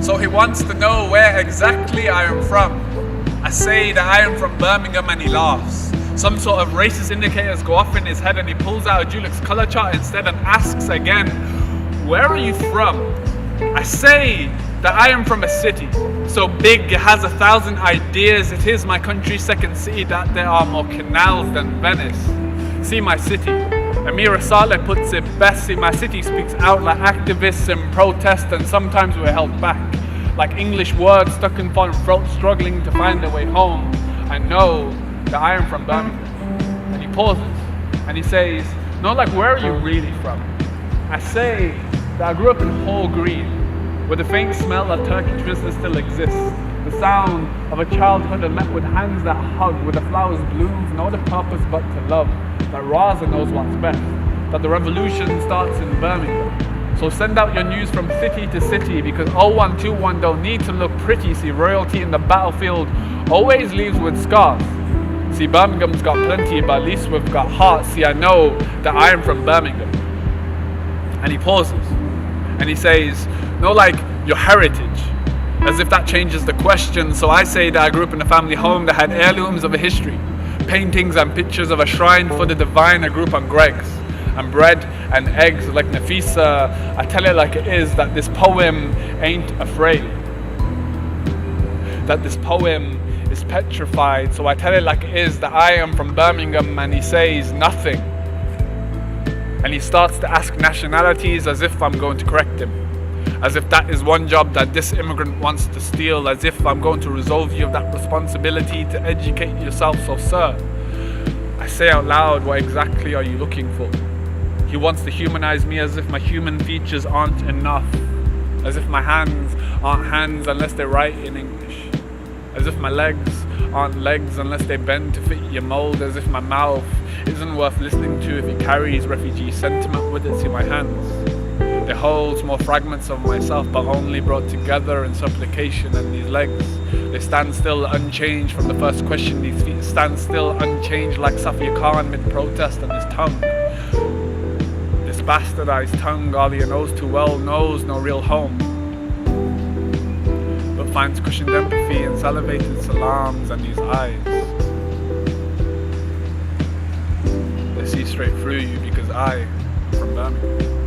So he wants to know where exactly I am from. I say that I am from Birmingham and he laughs. Some sort of racist indicators go off in his head and he pulls out a Dulux color chart instead and asks again, where are you from? I say that I am from a city so big it has 1,000 ideas. It is my country's second city that there are more canals than Venice. See my city. Amira Saleh puts it best. See my city speaks out like activists and protest, and sometimes we're held back like English words stuck in foreign throats struggling to find their way home. I know that I am from Birmingham. And he pauses and he says, no, like where are you really from? I say that I grew up in Hall Green, where the faint smell of turkey twister still exists. The sound of a childhood met with hands that hug, where the flowers bloom, no other purpose but to love. That Raza knows what's best, that the revolution starts in Birmingham. So send out your news from city to city, because 0121 don't need to look pretty. See, royalty in the battlefield always leaves with scars. See, Birmingham's got plenty, but at least we've got heart. See, I know that I am from Birmingham. And he pauses and he says, no, like your heritage, as if that changes the question. So I say that I grew up in a family home that had heirlooms of a history, paintings and pictures of a shrine for the divine. I grew up on Greg's and bread and eggs like Nafisa. I tell it like it is, that this poem ain't afraid, that this poem is petrified. So I tell it like it is, that I am from Birmingham. And he says nothing, and he starts to ask nationalities as if I'm going to correct him, as if that is one job that this immigrant wants to steal, as if I'm going to resolve you of that responsibility to educate yourself. So sir, I say out loud, what exactly are you looking for? He wants to humanize me as if my human features aren't enough, as if my hands aren't hands unless they write in English, as if my legs aren't legs unless they bend to fit your mold, as if my mouth isn't worth listening to if it carries refugee sentiment with it. See my hands, it holds more fragments of myself, but only brought together in supplication. And these legs, they stand still unchanged from the first question. These feet stand still unchanged like Safia Khan mid-protest. And this tongue, this bastardized tongue, Alia knows too well, knows no real home, but finds cushioned empathy and salivated salams. And these eyes, they see straight through you, because I am from Birmingham.